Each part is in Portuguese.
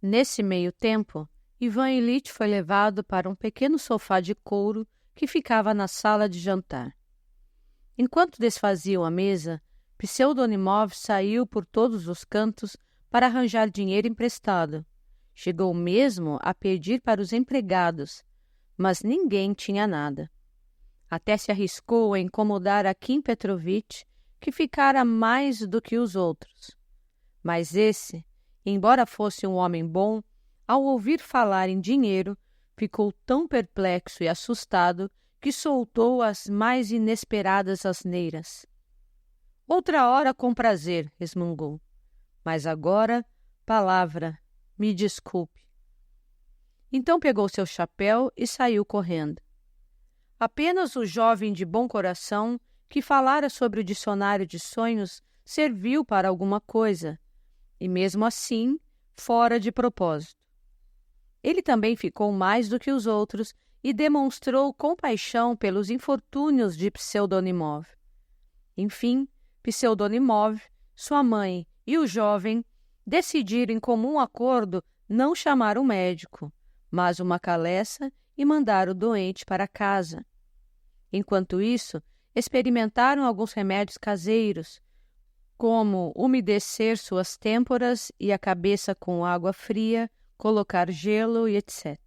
Nesse meio tempo, Ivan Ilitch foi levado para um pequeno sofá de couro que ficava na sala de jantar. Enquanto desfaziam a mesa, Pseudonimov saiu por todos os cantos para arranjar dinheiro emprestado. Chegou mesmo a pedir para os empregados, mas ninguém tinha nada. Até se arriscou a incomodar Akim Petrovitch, que ficara mais do que os outros. Mas esse, embora fosse um homem bom, ao ouvir falar em dinheiro, ficou tão perplexo e assustado que soltou as mais inesperadas asneiras. Outra hora com prazer, resmungou. Mas agora, palavra, me desculpe. Então pegou seu chapéu e saiu correndo. Apenas o jovem de bom coração, que falara sobre o dicionário de sonhos, serviu para alguma coisa, e mesmo assim, fora de propósito. Ele também ficou mais do que os outros e demonstrou compaixão pelos infortúnios de Pseudonimov. Enfim, Pseudonimov, sua mãe e o jovem decidiram em comum acordo não chamar o médico, mas uma caleça e mandar o doente para casa. Enquanto isso, experimentaram alguns remédios caseiros, como umedecer suas têmporas e a cabeça com água fria, colocar gelo e etc.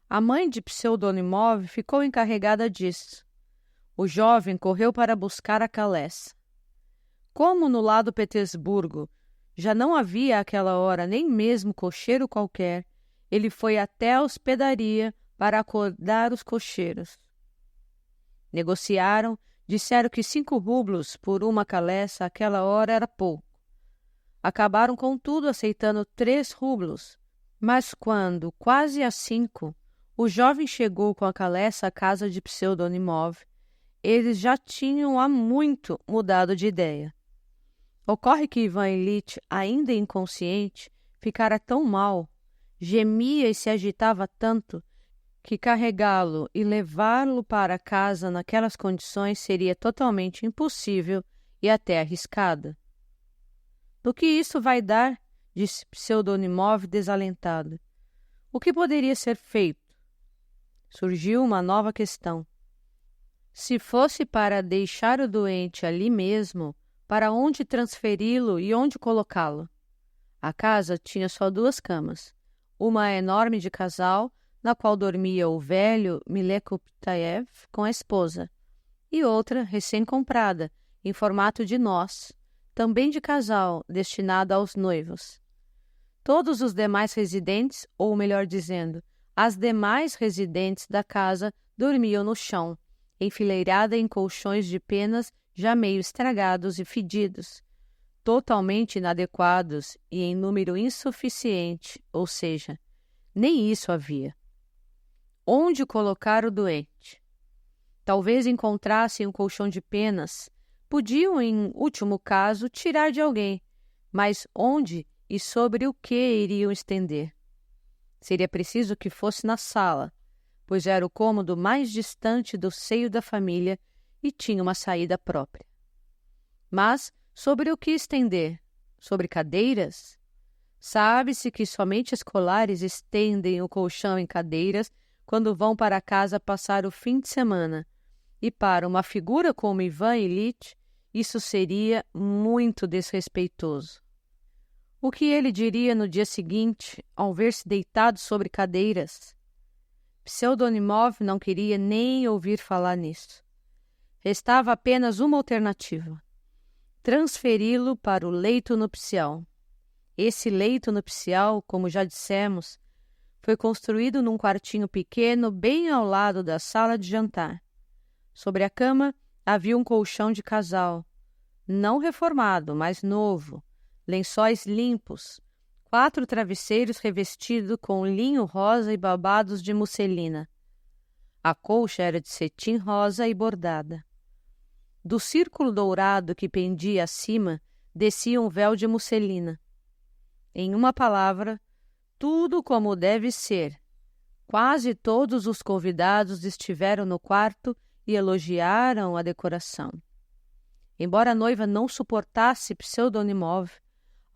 A mãe de Pseudonimov ficou encarregada disso. O jovem correu para buscar a caleça. Como no lado Petersburgo já não havia àquela hora nem mesmo cocheiro qualquer, ele foi até a hospedaria para acordar os cocheiros. Negociaram, disseram que 5 rublos por uma caleça àquela hora era pouco. Acabaram, contudo, aceitando 3 rublos, mas quando, quase às 5, o jovem chegou com a caleça à casa de Pseudonimov, eles já tinham há muito mudado de ideia. Ocorre que Ivan Ilitch, ainda inconsciente, ficara tão mal, gemia e se agitava tanto, que carregá-lo e levá-lo para casa naquelas condições seria totalmente impossível e até arriscado. Do que isso vai dar? Disse Pseudonimov desalentado. O que poderia ser feito? Surgiu uma nova questão. Se fosse para deixar o doente ali mesmo, para onde transferi-lo e onde colocá-lo? A casa tinha só 2 camas, uma enorme de casal, na qual dormia o velho Milekoptaev com a esposa, e outra recém-comprada, em formato de nós, também de casal, destinada aos noivos. Todos os demais residentes, ou melhor dizendo, as demais residentes da casa, dormiam no chão, enfileirada em colchões de penas já meio estragados e fedidos, totalmente inadequados e em número insuficiente, ou seja, nem isso havia. Onde colocar o doente? Talvez encontrassem um colchão de penas. Podiam, em último caso, tirar de alguém, mas onde e sobre o que iriam estender? Seria preciso que fosse na sala, pois era o cômodo mais distante do seio da família e tinha uma saída própria. Mas sobre o que estender? Sobre cadeiras? Sabe-se que somente escolares estendem o colchão em cadeiras quando vão para casa passar o fim de semana, e para uma figura como Ivan Ilitch, isso seria muito desrespeitoso. O que ele diria no dia seguinte, ao ver-se deitado sobre cadeiras? Pseudonimov não queria nem ouvir falar nisso. Restava apenas uma alternativa: transferi-lo para o leito nupcial. Esse leito nupcial, como já dissemos, foi construído num quartinho pequeno bem ao lado da sala de jantar. Sobre a cama havia um colchão de casal, não reformado, mas novo, lençóis limpos, 4 travesseiros revestidos com linho rosa e babados de musselina. A colcha era de cetim rosa e bordada. Do círculo dourado que pendia acima, descia um véu de musselina. Em uma palavra, tudo como deve ser. Quase todos os convidados estiveram no quarto e elogiaram a decoração. Embora a noiva não suportasse Pseudonimov,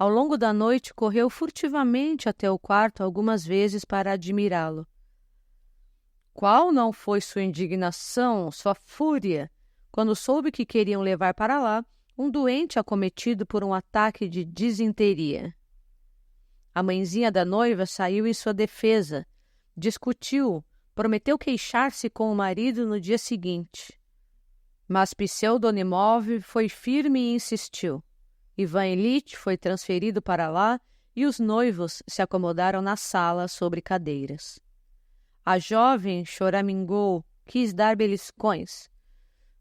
Ao longo da noite, correu furtivamente até o quarto algumas vezes para admirá-lo. Qual não foi sua indignação, sua fúria, quando soube que queriam levar para lá um doente acometido por um ataque de disenteria? A mãezinha da noiva saiu em sua defesa, discutiu, prometeu queixar-se com o marido no dia seguinte. Mas Pseudonimov foi firme e insistiu. Ivan Ilitch foi transferido para lá e os noivos se acomodaram na sala sobre cadeiras. A jovem choramingou, quis dar beliscões,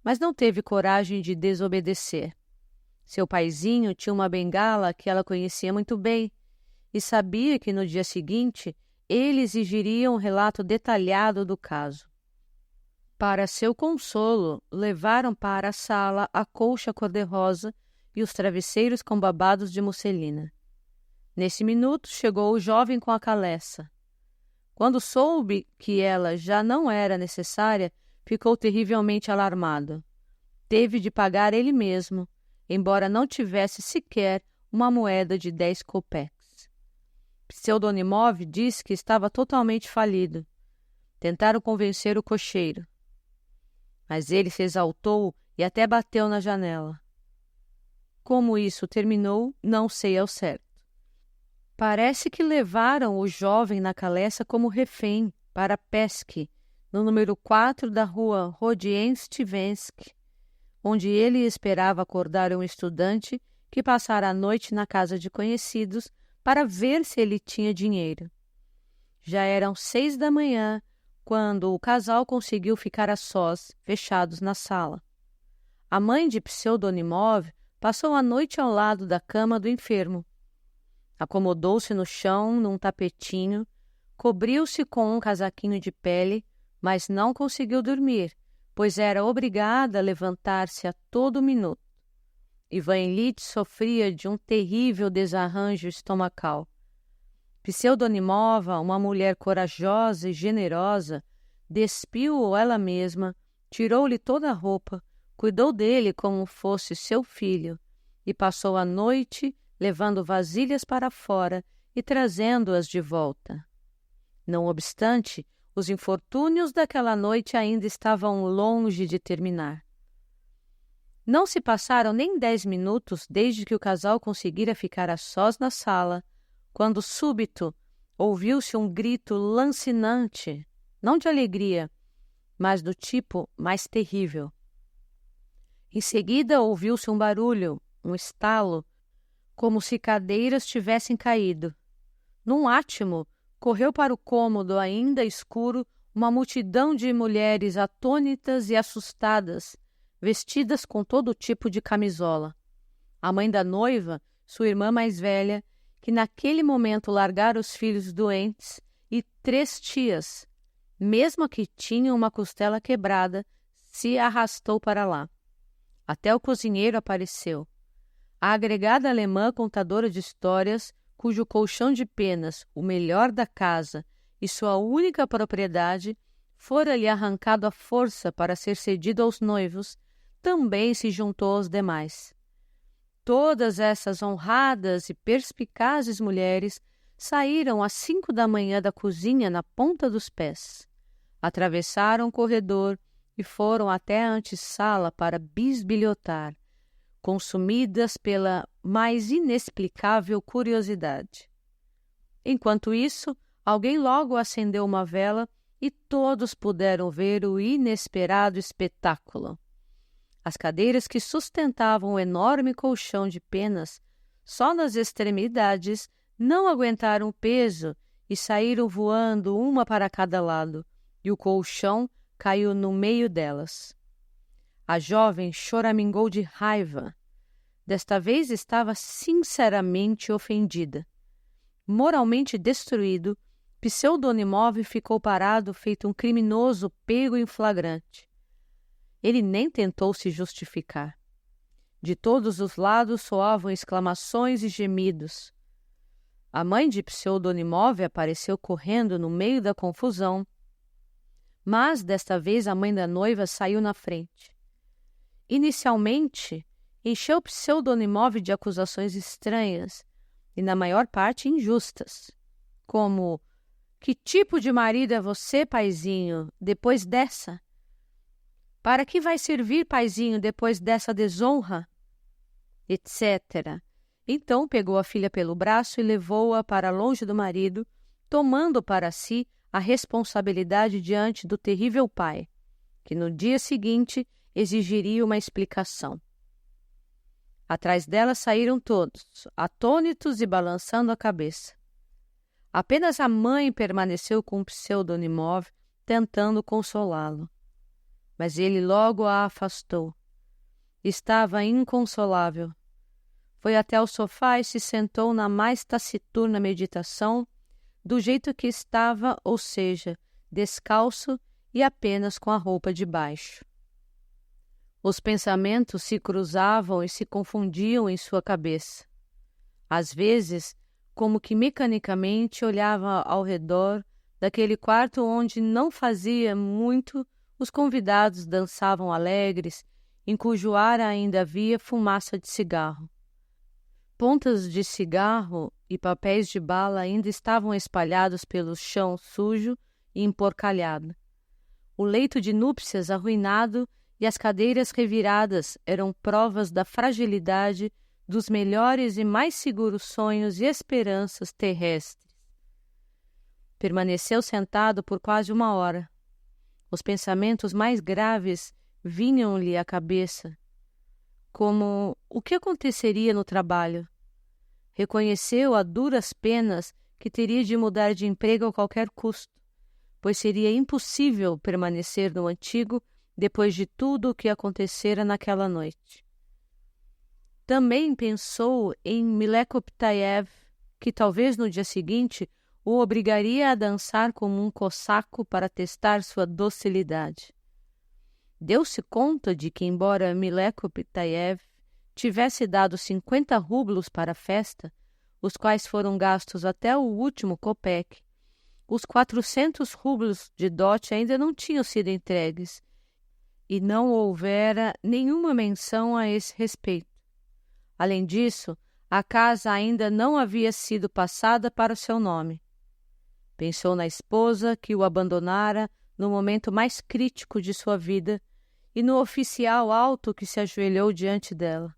mas não teve coragem de desobedecer. Seu paizinho tinha uma bengala que ela conhecia muito bem e sabia que no dia seguinte ele exigiria um relato detalhado do caso. Para seu consolo, levaram para a sala a colcha cor-de-rosa e os travesseiros com babados de musselina. Nesse minuto chegou o jovem com a caleça. Quando soube que ela já não era necessária, ficou terrivelmente alarmado. Teve de pagar ele mesmo, embora não tivesse sequer uma moeda de 10 kopecks. Pseudonimov disse que estava totalmente falido. Tentaram convencer o cocheiro, mas ele se exaltou e até bateu na janela. Como isso terminou, não sei ao certo. Parece que levaram o jovem na caleça como refém para Pesk, no número 4 da rua Rodienstvensk, onde ele esperava acordar um estudante que passara a noite na casa de conhecidos para ver se ele tinha dinheiro. Já eram 6 da manhã, quando o casal conseguiu ficar a sós, fechados na sala. A mãe de Pseudonimov passou a noite ao lado da cama do enfermo. Acomodou-se no chão, num tapetinho, cobriu-se com um casaquinho de pele, mas não conseguiu dormir, pois era obrigada a levantar-se a todo minuto. Ivan Ilitch sofria de um terrível desarranjo estomacal. Pseudonimova, uma mulher corajosa e generosa, despiu-o ela mesma, tirou-lhe toda a roupa, cuidou dele como fosse seu filho e passou a noite levando vasilhas para fora e trazendo-as de volta. Não obstante, os infortúnios daquela noite ainda estavam longe de terminar. Não se passaram nem 10 minutos desde que o casal conseguira ficar a sós na sala, quando súbito ouviu-se um grito lancinante, não de alegria, mas do tipo mais terrível. Em seguida ouviu-se um barulho, um estalo, como se cadeiras tivessem caído. Num átimo, correu para o cômodo ainda escuro uma multidão de mulheres atônitas e assustadas, vestidas com todo tipo de camisola. A mãe da noiva, sua irmã mais velha, que naquele momento largara os filhos doentes, e 3 tias, mesmo a que tinha uma costela quebrada, se arrastou para lá. Até o cozinheiro apareceu. A agregada alemã contadora de histórias, cujo colchão de penas, o melhor da casa e sua única propriedade, fora-lhe arrancado à força para ser cedido aos noivos, também se juntou aos demais. Todas essas honradas e perspicazes mulheres saíram às 5 da manhã da cozinha na ponta dos pés. Atravessaram o corredor e foram até a antessala para bisbilhotar, consumidas pela mais inexplicável curiosidade. Enquanto isso, alguém logo acendeu uma vela e todos puderam ver o inesperado espetáculo. As cadeiras que sustentavam o enorme colchão de penas, só nas extremidades, não aguentaram o peso e saíram voando uma para cada lado, e o colchão caiu no meio delas. A jovem choramingou de raiva. Desta vez estava sinceramente ofendida. Moralmente destruído, Pseudonimov ficou parado feito um criminoso pego em flagrante. Ele nem tentou se justificar. De todos os lados soavam exclamações e gemidos. A mãe de Pseudonimov apareceu correndo no meio da confusão, mas desta vez a mãe da noiva saiu na frente. Inicialmente, encheu Pseudonimov de acusações estranhas, e na maior parte injustas, como: que tipo de marido é você, paizinho, depois dessa? Para que vai servir, paizinho, depois dessa desonra? Etc. Então pegou a filha pelo braço e levou-a para longe do marido, tomando para si a responsabilidade diante do terrível pai, que no dia seguinte exigiria uma explicação. Atrás dela saíram todos, atônitos e balançando a cabeça. Apenas a mãe permaneceu com Pseudonimov, tentando consolá-lo. Mas ele logo a afastou. Estava inconsolável. Foi até o sofá e se sentou na mais taciturna meditação, do jeito que estava, ou seja, descalço e apenas com a roupa de baixo. Os pensamentos se cruzavam e se confundiam em sua cabeça. Às vezes, como que mecanicamente olhava ao redor daquele quarto onde não fazia muito os convidados dançavam alegres, em cujo ar ainda havia fumaça de cigarro. Pontas de cigarro e papéis de bala ainda estavam espalhados pelo chão sujo e emporcalhado. O leito de núpcias arruinado e as cadeiras reviradas eram provas da fragilidade dos melhores e mais seguros sonhos e esperanças terrestres. Permaneceu sentado por quase 1 hora. Os pensamentos mais graves vinham-lhe à cabeça, como o que aconteceria no trabalho. Reconheceu a duras penas que teria de mudar de emprego a qualquer custo, pois seria impossível permanecer no antigo depois de tudo o que acontecera naquela noite. Também pensou em Milekoptaev, que talvez no dia seguinte o obrigaria a dançar como um cossaco para testar sua docilidade. Deu-se conta de que, embora Milekoptaev tivesse dado 50 rublos para a festa, os quais foram gastos até o último kopek, os 400 rublos de dote ainda não tinham sido entregues, e não houvera nenhuma menção a esse respeito. Além disso, a casa ainda não havia sido passada para o seu nome. Pensou na esposa que o abandonara no momento mais crítico de sua vida e no oficial alto que se ajoelhou diante dela.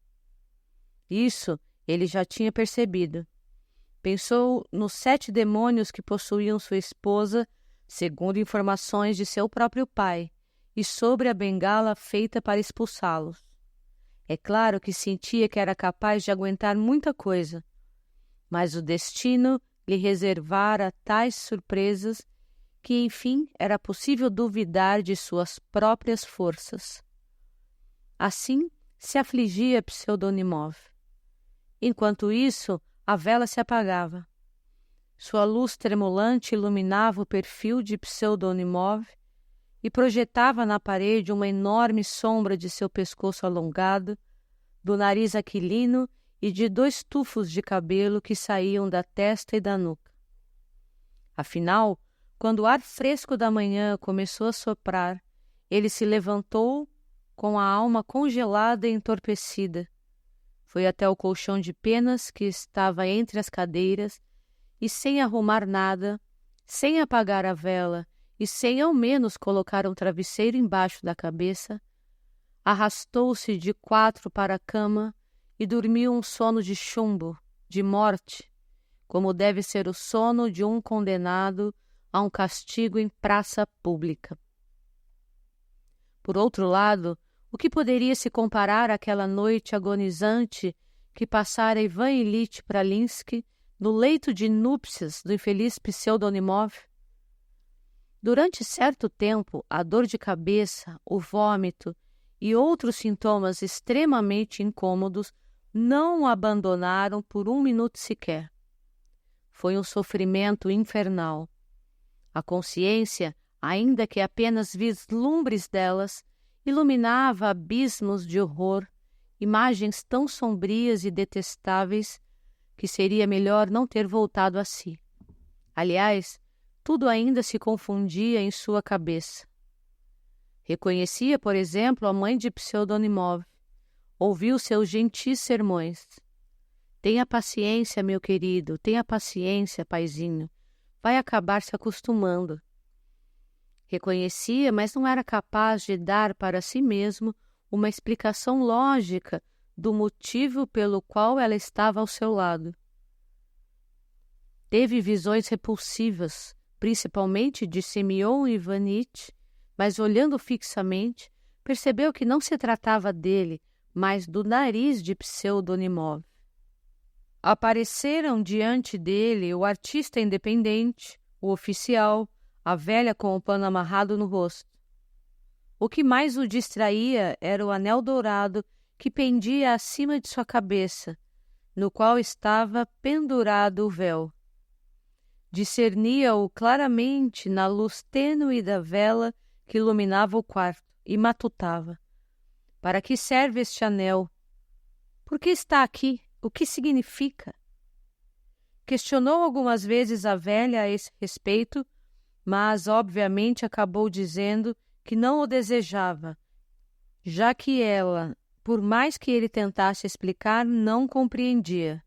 Isso ele já tinha percebido. Pensou nos 7 demônios que possuíam sua esposa, segundo informações de seu próprio pai, e sobre a bengala feita para expulsá-los. É claro que sentia que era capaz de aguentar muita coisa, mas o destino lhe reservara tais surpresas que, enfim, era possível duvidar de suas próprias forças. Assim se afligia Pseudonimov. Enquanto isso, a vela se apagava. Sua luz tremulante iluminava o perfil de Pseudonimov e projetava na parede uma enorme sombra de seu pescoço alongado, do nariz aquilino e de 2 tufos de cabelo que saíam da testa e da nuca. Afinal, quando o ar fresco da manhã começou a soprar, ele se levantou com a alma congelada e entorpecida. Foi até o colchão de penas que estava entre as cadeiras e, sem arrumar nada, sem apagar a vela e sem ao menos colocar um travesseiro embaixo da cabeça, arrastou-se de 4 para a cama e dormiu um sono de chumbo, de morte, como deve ser o sono de um condenado a um castigo em praça pública. Por outro lado, o que poderia se comparar àquela noite agonizante que passara Ivan Ilitch Pralinsky no leito de núpcias do infeliz Pseudonimov? Durante certo tempo, a dor de cabeça, o vômito e outros sintomas extremamente incômodos não o abandonaram por 1 minuto sequer. Foi um sofrimento infernal. A consciência, ainda que apenas vislumbres delas, iluminava abismos de horror, imagens tão sombrias e detestáveis que seria melhor não ter voltado a si. Aliás, tudo ainda se confundia em sua cabeça. Reconhecia, por exemplo, a mãe de Pseudonimov. Ouviu seus gentis sermões. Tenha paciência, meu querido, tenha paciência, paizinho. Vai acabar se acostumando. Reconhecia, mas não era capaz de dar para si mesmo uma explicação lógica do motivo pelo qual ela estava ao seu lado. Teve visões repulsivas, principalmente de Semyon Ivanitch, mas olhando fixamente, percebeu que não se tratava dele, mas do nariz de Pseudonimov. Apareceram diante dele o artista independente, o oficial, a velha com o pano amarrado no rosto. O que mais o distraía era o anel dourado que pendia acima de sua cabeça, no qual estava pendurado o véu. Discernia-o claramente na luz tênue da vela que iluminava o quarto e matutava. Para que serve este anel? Por que está aqui? O que significa? Questionou algumas vezes a velha a esse respeito, mas obviamente acabou dizendo que não o desejava, já que ela, por mais que ele tentasse explicar, não compreendia.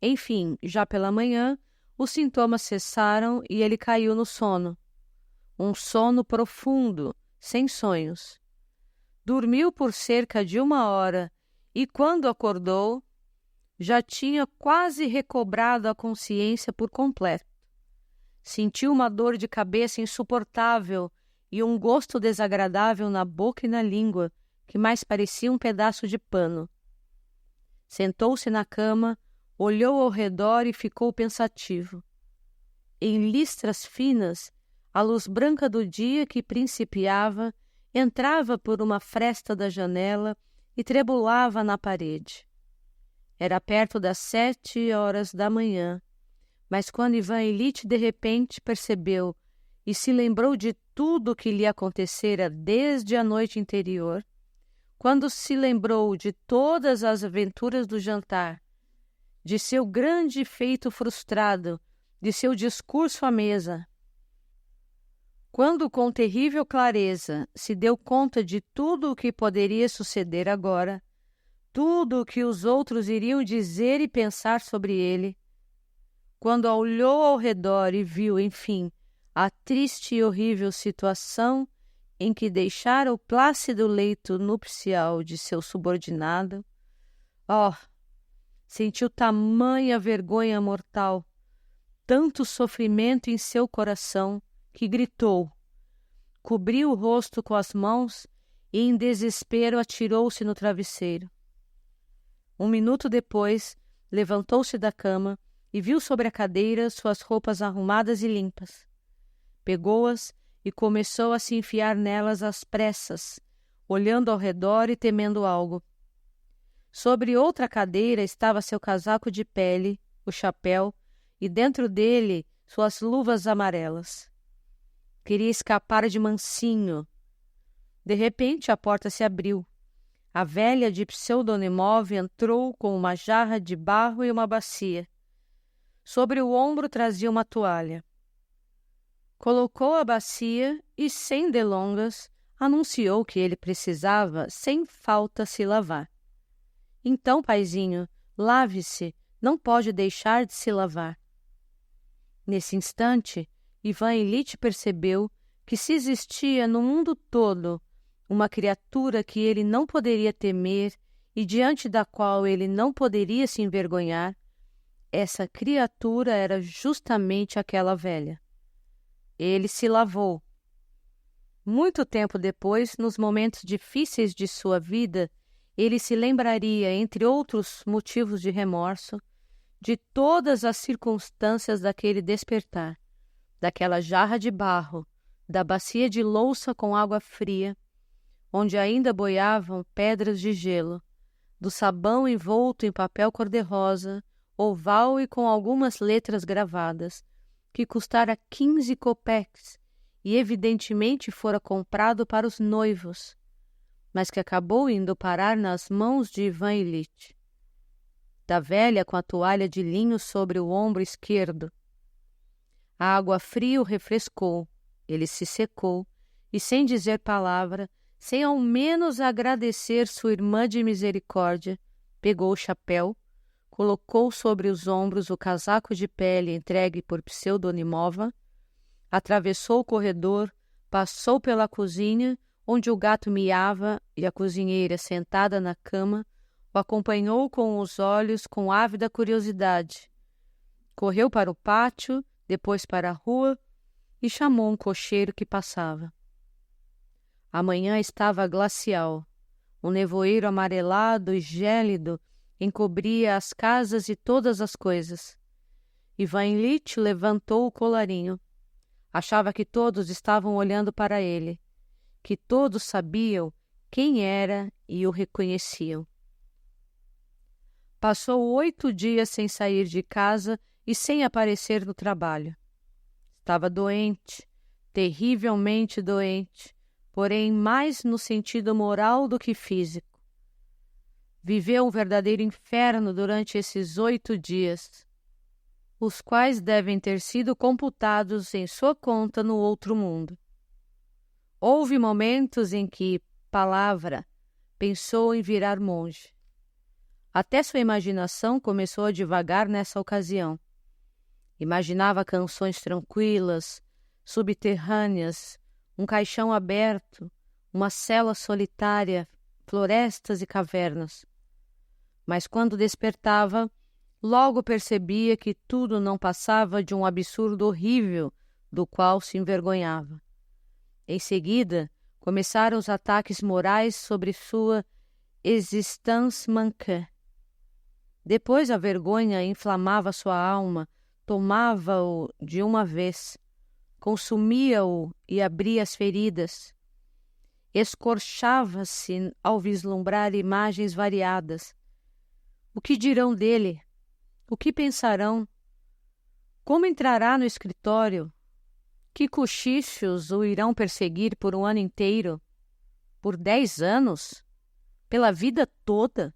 Enfim, já pela manhã, os sintomas cessaram e ele caiu no sono. Um sono profundo, sem sonhos. Dormiu por cerca de 1 hora e, quando acordou, já tinha quase recobrado a consciência por completo. Sentiu uma dor de cabeça insuportável e um gosto desagradável na boca e na língua, que mais parecia um pedaço de pano. Sentou-se na cama, olhou ao redor e ficou pensativo. Em listras finas, a luz branca do dia que principiava entrava por uma fresta da janela e trebulava na parede. Era perto das 7 horas da manhã, mas quando Ivan Ilitch de repente percebeu e se lembrou de tudo o que lhe acontecera desde a noite anterior, quando se lembrou de todas as aventuras do jantar, de seu grande feito frustrado, de seu discurso à mesa, quando com terrível clareza se deu conta de tudo o que poderia suceder agora, tudo o que os outros iriam dizer e pensar sobre ele, quando olhou ao redor e viu, enfim, a triste e horrível situação em que deixara o plácido leito nupcial de seu subordinado, sentiu tamanha vergonha mortal, tanto sofrimento em seu coração, que gritou, cobriu o rosto com as mãos e em desespero atirou-se no travesseiro. 1 minuto depois, levantou-se da cama e viu sobre a cadeira suas roupas arrumadas e limpas. Pegou-as e começou a se enfiar nelas às pressas, olhando ao redor e temendo algo. Sobre outra cadeira estava seu casaco de pele, o chapéu, e dentro dele suas luvas amarelas. Queria escapar de mansinho. De repente a porta se abriu. A velha de Pseudonimov entrou com uma jarra de barro e uma bacia. Sobre o ombro trazia uma toalha. Colocou a bacia e, sem delongas, anunciou que ele precisava, sem falta, se lavar. Então, paizinho, lave-se, não pode deixar de se lavar. Nesse instante, Ivan Ilitch percebeu que se existia no mundo todo uma criatura que ele não poderia temer e diante da qual ele não poderia se envergonhar, essa criatura era justamente aquela velha. Ele se lavou. Muito tempo depois, nos momentos difíceis de sua vida, ele se lembraria, entre outros motivos de remorso, de todas as circunstâncias daquele despertar, daquela jarra de barro, da bacia de louça com água fria, onde ainda boiavam pedras de gelo, do sabão envolto em papel cor-de-rosa, oval e com algumas letras gravadas, que custara 15 kopecks e evidentemente fora comprado para os noivos, mas que acabou indo parar nas mãos de Ivan Ilitch. Da velha com a toalha de linho sobre o ombro esquerdo. A água fria o refrescou, ele se secou e, sem dizer palavra, sem ao menos agradecer sua irmã de misericórdia, pegou o chapéu, colocou sobre os ombros o casaco de pele entregue por Pseudonimova, atravessou o corredor, passou pela cozinha, onde o gato miava e a cozinheira, sentada na cama, o acompanhou com os olhos com ávida curiosidade. Correu para o pátio, depois para a rua e chamou um cocheiro que passava. A manhã estava glacial. Um nevoeiro amarelado e gélido encobria as casas e todas as coisas. Ivan Ilitch levantou o colarinho. Achava que todos estavam olhando para ele, que todos sabiam quem era e o reconheciam. Passou 8 dias sem sair de casa e sem aparecer no trabalho. Estava doente, terrivelmente doente, porém mais no sentido moral do que físico. Viveu um verdadeiro inferno durante esses 8 dias, os quais devem ter sido computados em sua conta no outro mundo. Houve momentos em que, palavra, pensou em virar monge. Até sua imaginação começou a divagar nessa ocasião. Imaginava canções tranquilas, subterrâneas, um caixão aberto, uma cela solitária, florestas e cavernas. Mas quando despertava, logo percebia que tudo não passava de um absurdo horrível do qual se envergonhava. Em seguida, começaram os ataques morais sobre sua existence manquée. Depois a vergonha inflamava sua alma, tomava-o de uma vez, consumia-o e abria as feridas. Escorchava-se ao vislumbrar imagens variadas. O que dirão dele? O que pensarão? Como entrará no escritório? Que cochichos o irão perseguir por um ano inteiro? Por 10 anos? Pela vida toda?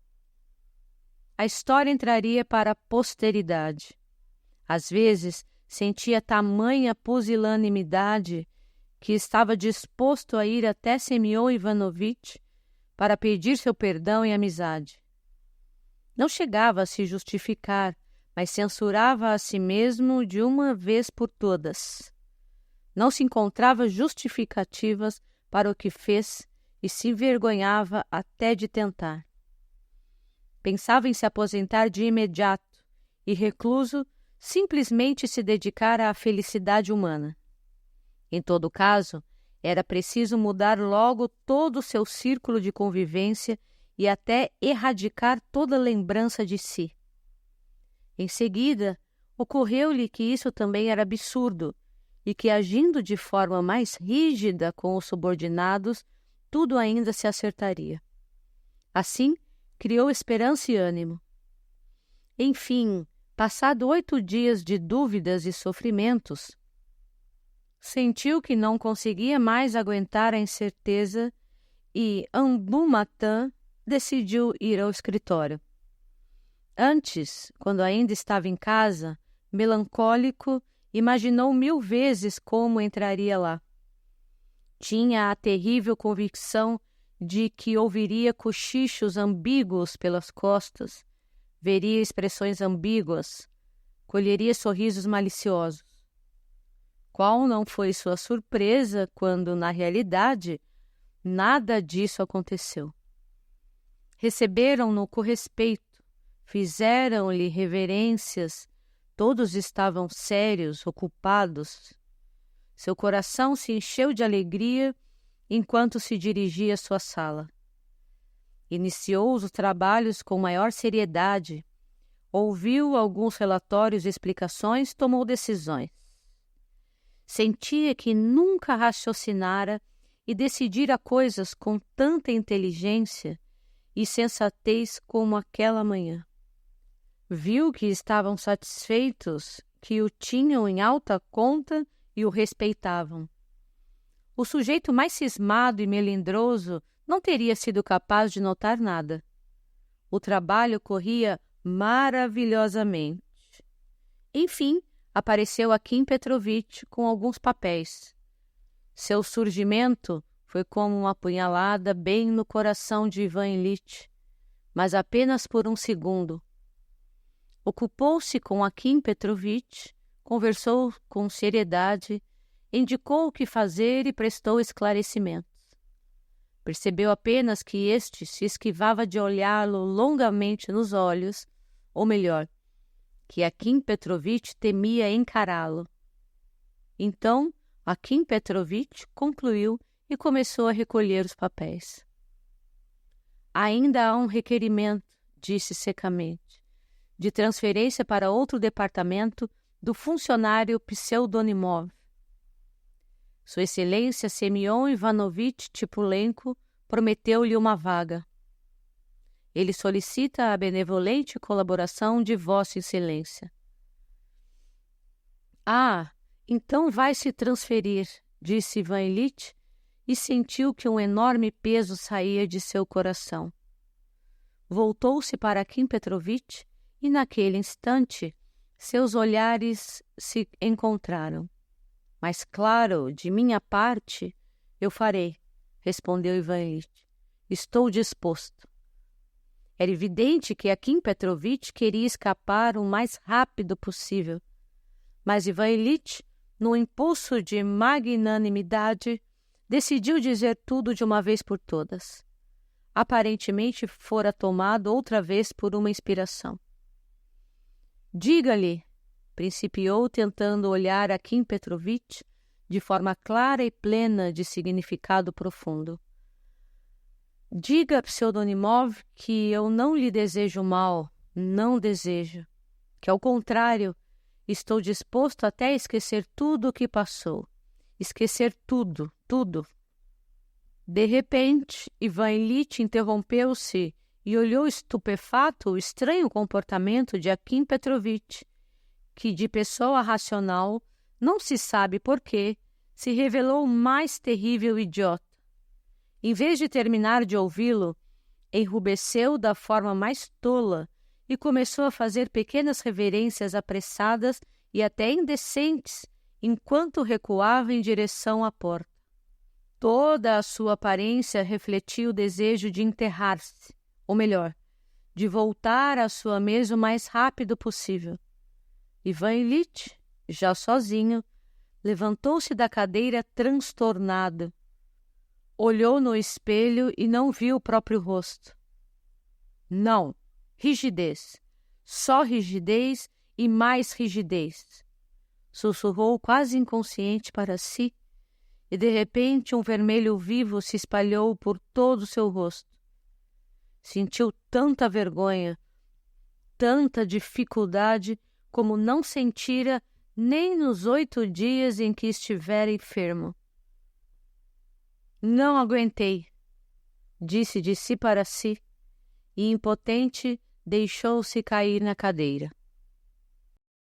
A história entraria para a posteridade. Às vezes, sentia tamanha pusilanimidade que estava disposto a ir até Semyon Ivanovitch para pedir seu perdão e amizade. Não chegava a se justificar, mas censurava a si mesmo de uma vez por todas. Não se encontrava justificativas para o que fez e se envergonhava até de tentar. Pensava em se aposentar de imediato e, recluso, simplesmente se dedicar à felicidade humana. Em todo caso, era preciso mudar logo todo o seu círculo de convivência e até erradicar toda lembrança de si. Em seguida, ocorreu-lhe que isso também era absurdo e que, agindo de forma mais rígida com os subordinados, tudo ainda se acertaria. Assim, criou esperança e ânimo. Enfim, passado 8 dias de dúvidas e sofrimentos, sentiu que não conseguia mais aguentar a incerteza e, un bon matin, decidiu ir ao escritório. Antes, quando ainda estava em casa, melancólico, imaginou 1000 vezes como entraria lá. Tinha a terrível convicção de que ouviria cochichos ambíguos pelas costas, veria expressões ambíguas, colheria sorrisos maliciosos. Qual não foi sua surpresa quando, na realidade, nada disso aconteceu. Receberam-no com respeito, fizeram-lhe reverências, todos estavam sérios, ocupados. Seu coração se encheu de alegria enquanto se dirigia à sua sala. Iniciou os trabalhos com maior seriedade, ouviu alguns relatórios e explicações, tomou decisões. Sentia que nunca raciocinara e decidira coisas com tanta inteligência e sensatez como aquela manhã. Viu que estavam satisfeitos, que o tinham em alta conta e o respeitavam. O sujeito mais cismado e melindroso não teria sido capaz de notar nada. O trabalho corria maravilhosamente. Enfim, apareceu Akim Petrovitch com alguns papéis. Seu surgimento foi como uma punhalada bem no coração de Ivan Ilitch, mas apenas por um segundo. Ocupou-se com Akim Petrovitch, conversou com seriedade, indicou o que fazer e prestou esclarecimentos. Percebeu apenas que este se esquivava de olhá-lo longamente nos olhos, ou melhor, que Akim Petrovitch temia encará-lo. Então, Akim Petrovitch concluiu e começou a recolher os papéis. Ainda há um requerimento, disse secamente, de transferência para outro departamento do funcionário Pseudonimov. Sua Excelência Semyon Ivanovitch Tipulenko prometeu-lhe uma vaga. Ele solicita a benevolente colaboração de Vossa Excelência. Ah, então vai se transferir, disse Ivan Ilitch, e sentiu que um enorme peso saía de seu coração. Voltou-se para Akim Petrovitch e, naquele instante, seus olhares se encontraram. Mas, claro, de minha parte, eu farei, respondeu Ivan Ilitch. Estou disposto. Era evidente que Akim Petrovitch queria escapar o mais rápido possível, mas Ivan Ilitch, no impulso de magnanimidade, decidiu dizer tudo de uma vez por todas. Aparentemente fora tomado outra vez por uma inspiração. Diga-lhe, principiou tentando olhar Akim Petrovitch de forma clara e plena de significado profundo. Diga a Pseudonimov que eu não lhe desejo mal, não desejo, que ao contrário, estou disposto até a esquecer tudo o que passou. Esquecer tudo, tudo. De repente, Ivan Ilitch interrompeu-se e olhou estupefato o estranho comportamento de Akim Petrovitch, que, de pessoa racional, não se sabe por quê, se revelou o mais terrível idiota. Em vez de terminar de ouvi-lo, enrubesceu da forma mais tola e começou a fazer pequenas reverências apressadas e até indecentes, enquanto recuava em direção à porta. Toda a sua aparência refletia o desejo de enterrar-se, ou melhor, de voltar à sua mesa o mais rápido possível. Ivan Ilitch, já sozinho, levantou-se da cadeira transtornado. Olhou no espelho e não viu o próprio rosto. Não, rigidez, só rigidez e mais rigidez. Sussurrou quase inconsciente para si, e de repente um vermelho vivo se espalhou por todo o seu rosto. Sentiu tanta vergonha, tanta dificuldade, como não sentira nem nos 8 dias em que estivera enfermo. Não aguentei, disse de si para si, e impotente deixou-se cair na cadeira.